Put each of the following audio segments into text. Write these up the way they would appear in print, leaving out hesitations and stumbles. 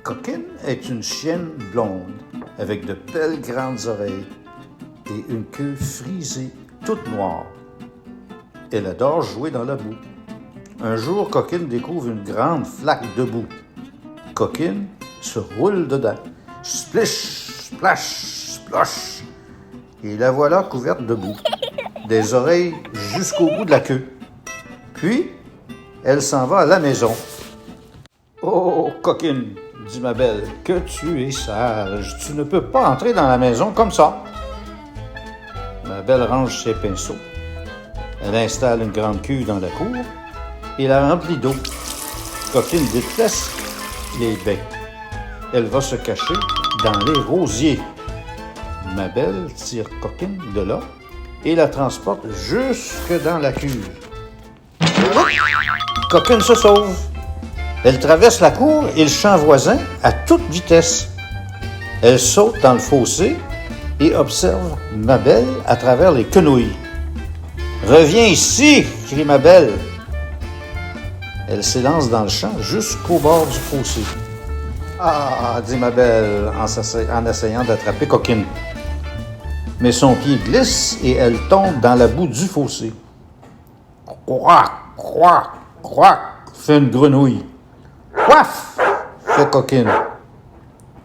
Coquine est une chienne blonde avec de belles grandes oreilles et une queue frisée toute noire. Elle adore jouer dans la boue. Un jour, Coquine découvre une grande flaque de boue. Coquine se roule dedans. Splish, splash, splosh. Et la voilà couverte de boue, des oreilles jusqu'au bout de la queue. Puis, elle s'en va à la maison. « Oh, Coquine, dit ma belle, que tu es sage. Tu ne peux pas entrer dans la maison comme ça. » Ma belle range ses pinceaux. Elle installe une grande cuve dans la cour et la remplit d'eau. Coquine déteste les bains. Elle va se cacher dans les rosiers. Ma belle tire Coquine de là et la transporte jusque dans la cuve. Coquine se sauve. Elle traverse la cour et le champ voisin à toute vitesse. Elle saute dans le fossé et observe ma belle à travers les quenouilles. « Reviens ici! » crie ma belle. Elle s'élance dans le champ jusqu'au bord du fossé. « Ah! » dit ma belle en essayant d'attraper Coquine. Mais son pied glisse et elle tombe dans la boue du fossé. « Croac! Croac! Croac! » fait une grenouille. « Ouaf! » fait Coquine.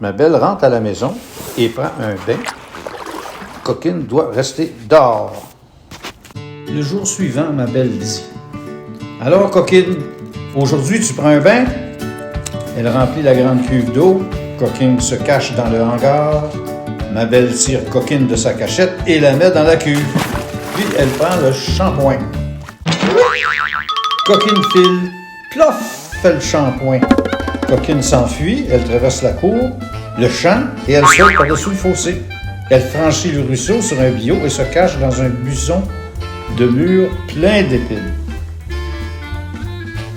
Ma belle rentre à la maison et prend un bain. Coquine doit rester dehors. Le jour suivant, ma belle dit: « Alors, Coquine, aujourd'hui tu prends un bain? » Elle remplit la grande cuve d'eau. Coquine se cache dans le hangar. Ma belle tire Coquine de sa cachette et la met dans la cuve. Puis elle prend le shampoing. Coquine file. Plof! Fait le shampoing. Coquine s'enfuit. Elle traverse la cour, le champ et elle saute par-dessus le fossé. Elle franchit le ruisseau sur un billot et se cache dans un buisson de murs plein d'épines.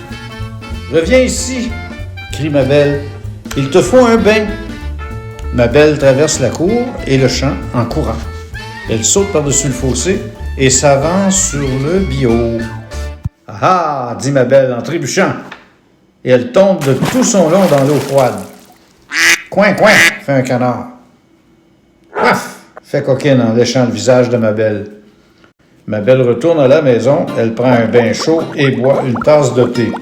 « Reviens ici! » crie ma belle. « Il te faut un bain! » Ma belle traverse la cour et le champ en courant. Elle saute par-dessus le fossé et s'avance sur le billot. « Ah! » dit ma belle en trébuchant. Et elle tombe de tout son long dans l'eau froide. « Coin, coin! » fait un canard. « Paf! » fait Coquine en léchant le visage de ma belle. Ma belle retourne à la maison, elle prend un bain chaud et boit une tasse de thé.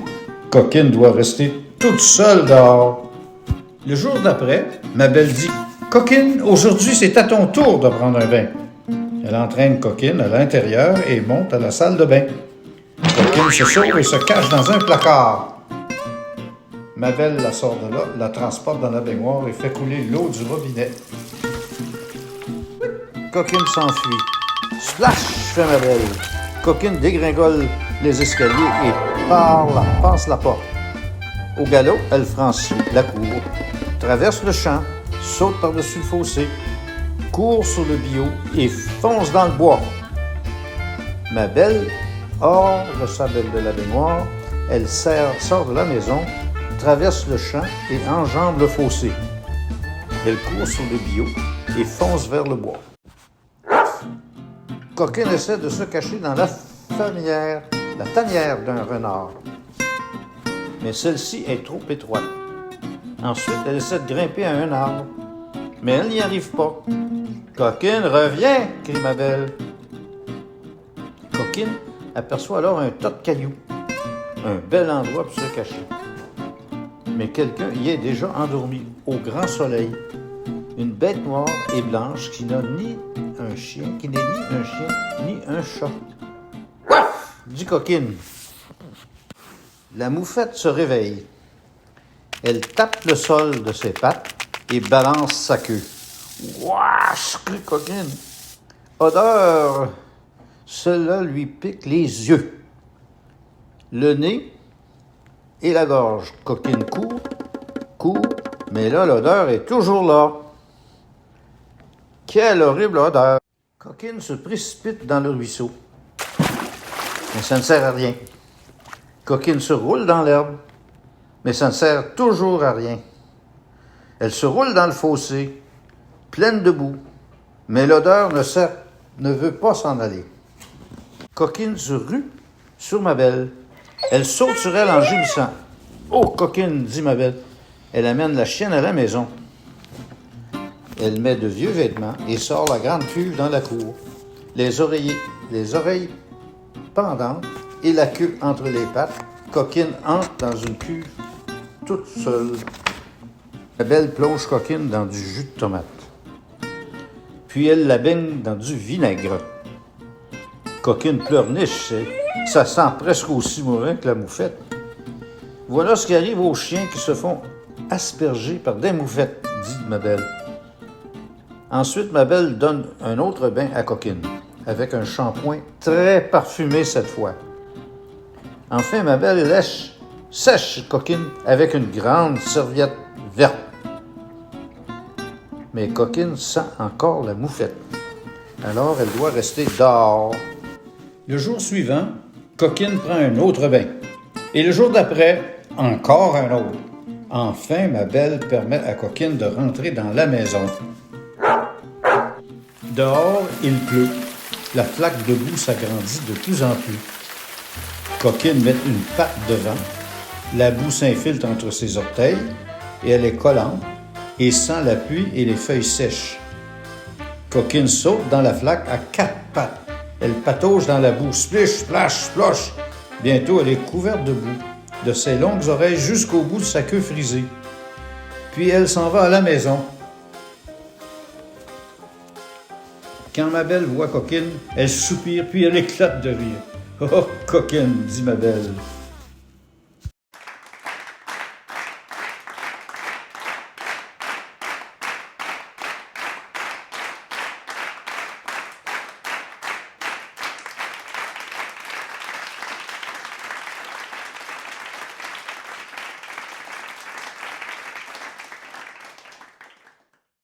Coquine doit rester toute seule dehors. Le jour d'après, ma belle dit: « Coquine, aujourd'hui c'est à ton tour de prendre un bain. » Elle entraîne Coquine à l'intérieur et monte à la salle de bain. Coquine se sauve et se cache dans un placard. Ma belle la sort de là, la transporte dans la baignoire et fait couler l'eau du robinet. Coquine s'enfuit. Splash! Fait ma belle. Coquine dégringole les escaliers et passe la porte. Au galop, elle franchit la cour, traverse le champ, saute par-dessus le fossé, court sur le billot et fonce dans le bois. Ma belle, hors le sable de la baignoire, elle sort de la maison, traverse le champ et enjambe le fossé. Elle court sur le billot et fonce vers le bois. Coquine essaie de se cacher dans la tanière d'un renard. Mais celle-ci est trop étroite. Ensuite, elle essaie de grimper à un arbre. Mais elle n'y arrive pas. « Coquine, reviens! » crie ma belle. Coquine aperçoit alors un tas de cailloux. Un bel endroit pour se cacher. Mais quelqu'un y est déjà endormi, au grand soleil. Une bête noire et blanche qui n'est ni un chien, ni un chat. « Ouaf! » dit Coquine. La moufette se réveille. Elle tape le sol de ses pattes et balance sa queue. « Ouach! » crie Coquine. Odeur! Cela lui pique les yeux, le nez et la gorge. Coquine court, mais là, l'odeur est toujours là. Quelle horrible odeur! Coquine se précipite dans le ruisseau. Mais ça ne sert à rien. Coquine se roule dans l'herbe, mais ça ne sert toujours à rien. Elle se roule dans le fossé, pleine de boue, mais l'odeur ne veut pas s'en aller. Coquine se rue sur ma belle. Elle saute sur elle en gémissant. « Oh, Coquine, dit ma belle. » Elle amène la chienne à la maison. Elle met de vieux vêtements et sort la grande cuve dans la cour. Les oreilles pendantes et la queue entre les pattes, Coquine entre dans une cuve toute seule. La belle plonge Coquine dans du jus de tomate. Puis elle la baigne dans du vinaigre. Coquine pleurniche, ça sent presque aussi mauvais que la moufette. Voilà ce qui arrive aux chiens qui se font asperger par des moufettes, dit Mabel. Ensuite, Mabel donne un autre bain à Coquine, avec un shampoing très parfumé cette fois. Enfin, Mabel sèche Coquine avec une grande serviette verte. Mais Coquine sent encore la moufette. Alors, elle doit rester dehors. Le jour suivant, Coquine prend un autre bain. Et le jour d'après, encore un autre. Enfin, Mabel permet à Coquine de rentrer dans la maison. Dehors, il pleut. La flaque de boue s'agrandit de plus en plus. Coquine met une patte devant. La boue s'infiltre entre ses orteils et elle est collante et sent la pluie et les feuilles sèches. Coquine saute dans la flaque à 4 pattes. Elle patauge dans la boue. Splish, splash, splosh. Bientôt, elle est couverte de boue, de ses longues oreilles jusqu'au bout de sa queue frisée. Puis elle s'en va à la maison. Quand Mabel voit Coquine, elle soupire puis elle éclate de rire. « Oh, Coquine, dit Mabel.